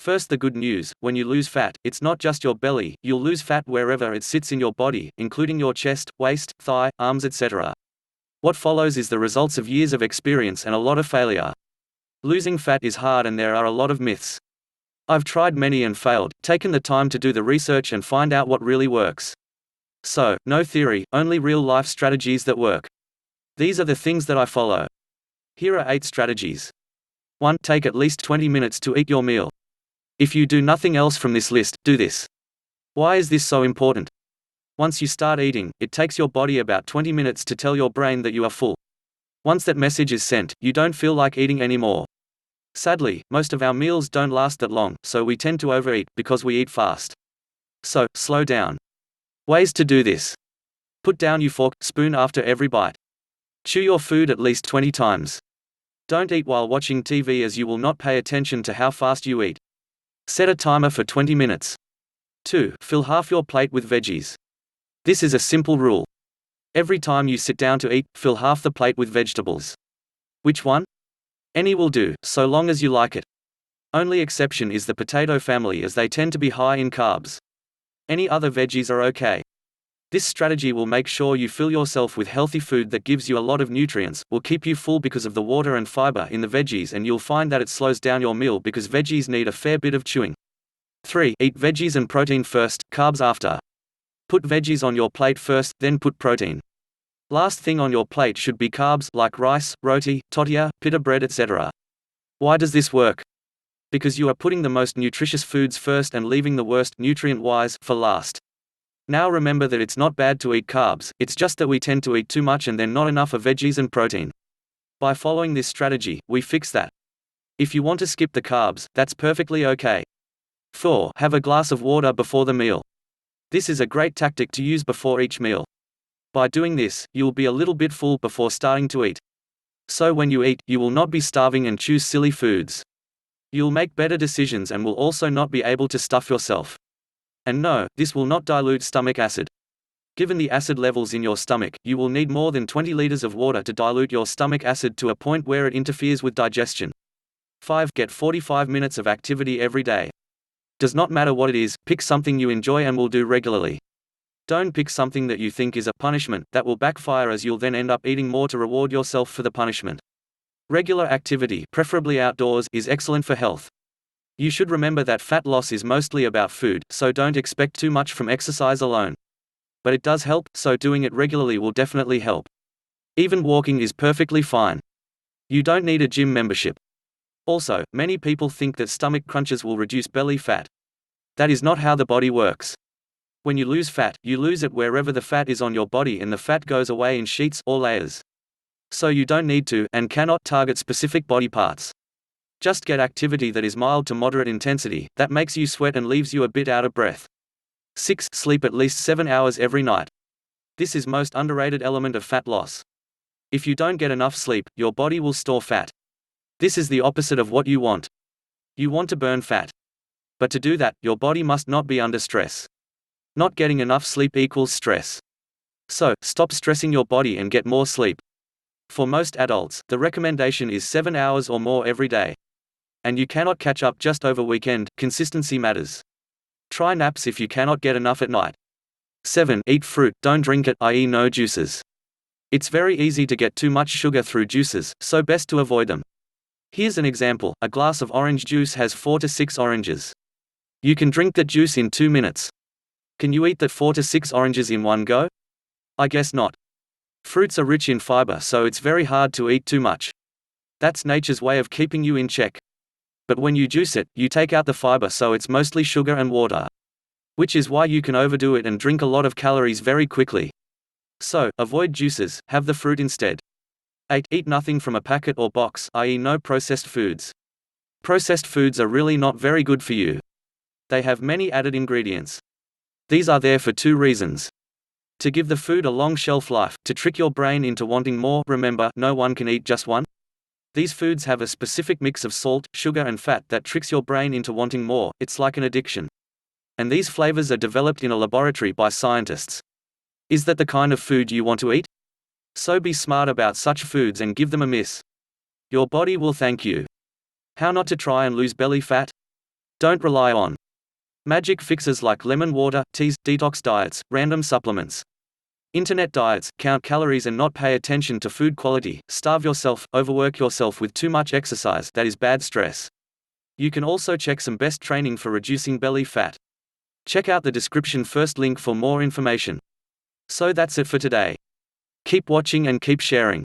First, the good news: when you lose fat, it's not just your belly, you'll lose fat wherever it sits in your body, including your chest, waist, thigh, arms, etc. What follows is the results of years of experience and a lot of failure. Losing fat is hard and there are a lot of myths. I've tried many and failed, taken the time to do the research and find out what really works. So, no theory, only real-life strategies that work. These are the things that I follow. Here are 8 strategies. 1. Take at least 20 minutes to eat your meal. If you do nothing else from this list, do this. Why is this so important? Once you start eating, it takes your body about 20 minutes to tell your brain that you are full. Once that message is sent, you don't feel like eating anymore. Sadly, most of our meals don't last that long, so we tend to overeat because we eat fast. So, slow down. Ways to do this. Put down your fork, spoon after every bite. Chew your food at least 20 times. Don't eat while watching TV as you will not pay attention to how fast you eat. Set a timer for 20 minutes. 2. Fill half your plate with veggies. This is a simple rule. Every time you sit down to eat, fill half the plate with vegetables. Which one? Any will do, so long as you like it. Only exception is the potato family as they tend to be high in carbs. Any other veggies are okay. This strategy will make sure you fill yourself with healthy food that gives you a lot of nutrients, will keep you full because of the water and fiber in the veggies, and you'll find that it slows down your meal because veggies need a fair bit of chewing. 3. Eat veggies and protein first, carbs after. Put veggies on your plate first, then put protein. Last thing on your plate should be carbs like rice, roti, tortilla, pita bread, etc. Why does this work? Because you are putting the most nutritious foods first and leaving the worst, nutrient-wise, for last. Now remember that it's not bad to eat carbs, it's just that we tend to eat too much and then not enough of veggies and protein. By following this strategy, we fix that. If you want to skip the carbs, that's perfectly okay. 4. Have a glass of water before the meal. This is a great tactic to use before each meal. By doing this, you will be a little bit full before starting to eat. So when you eat, you will not be starving and choose silly foods. You'll make better decisions and will also not be able to stuff yourself. And no, this will not dilute stomach acid. Given the acid levels in your stomach, you will need more than 20 liters of water to dilute your stomach acid to a point where it interferes with digestion. 5. Get 45 minutes of activity every day. Does not matter what it is, pick something you enjoy and will do regularly. Don't pick something that you think is a punishment, that will backfire as you'll then end up eating more to reward yourself for the punishment. Regular activity, preferably outdoors, is excellent for health. You should remember that fat loss is mostly about food, so don't expect too much from exercise alone. But it does help, so doing it regularly will definitely help. Even walking is perfectly fine. You don't need a gym membership. Also, many people think that stomach crunches will reduce belly fat. That is not how the body works. When you lose fat, you lose it wherever the fat is on your body and the fat goes away in sheets or layers. So you don't need to, and cannot, target specific body parts. Just get activity that is mild to moderate intensity, that makes you sweat and leaves you a bit out of breath. 6. Sleep at least 7 hours every night. This is most underrated element of fat loss. If you don't get enough sleep, your body will store fat. This is the opposite of what you want. You want to burn fat. But to do that, your body must not be under stress. Not getting enough sleep equals stress. So, stop stressing your body and get more sleep. For most adults, the recommendation is 7 hours or more every day. And you cannot catch up just over weekend, consistency matters. Try naps if you cannot get enough at night. 7. Eat fruit, don't drink it, i.e. no juices. It's very easy to get too much sugar through juices, so best to avoid them. Here's an example: a glass of orange juice has 4 to 6 oranges. You can drink that juice in 2 minutes. Can you eat that 4 to 6 oranges in one go? I guess not. Fruits are rich in fiber, so it's very hard to eat too much. That's nature's way of keeping you in check. But when you juice it, you take out the fiber, so it's mostly sugar and water. Which is why you can overdo it and drink a lot of calories very quickly. So, avoid juices, have the fruit instead. 8. Eat nothing from a packet or box, i.e. no processed foods. Processed foods are really not very good for you. They have many added ingredients. These are there for 2 reasons. To give the food a long shelf life, to trick your brain into wanting more. Remember, no one can eat just one. These foods have a specific mix of salt, sugar and fat that tricks your brain into wanting more. It's like an addiction. And these flavors are developed in a laboratory by scientists. Is that the kind of food you want to eat? So be smart about such foods and give them a miss. Your body will thank you. How not to try and lose belly fat? Don't rely on magic fixes like lemon water, teas, detox diets, random supplements. Internet diets, count calories and not pay attention to food quality, starve yourself, overwork yourself with too much exercise, that is bad stress. You can also check some best training for reducing belly fat. Check out the description first link for more information. So that's it for today. Keep watching and keep sharing.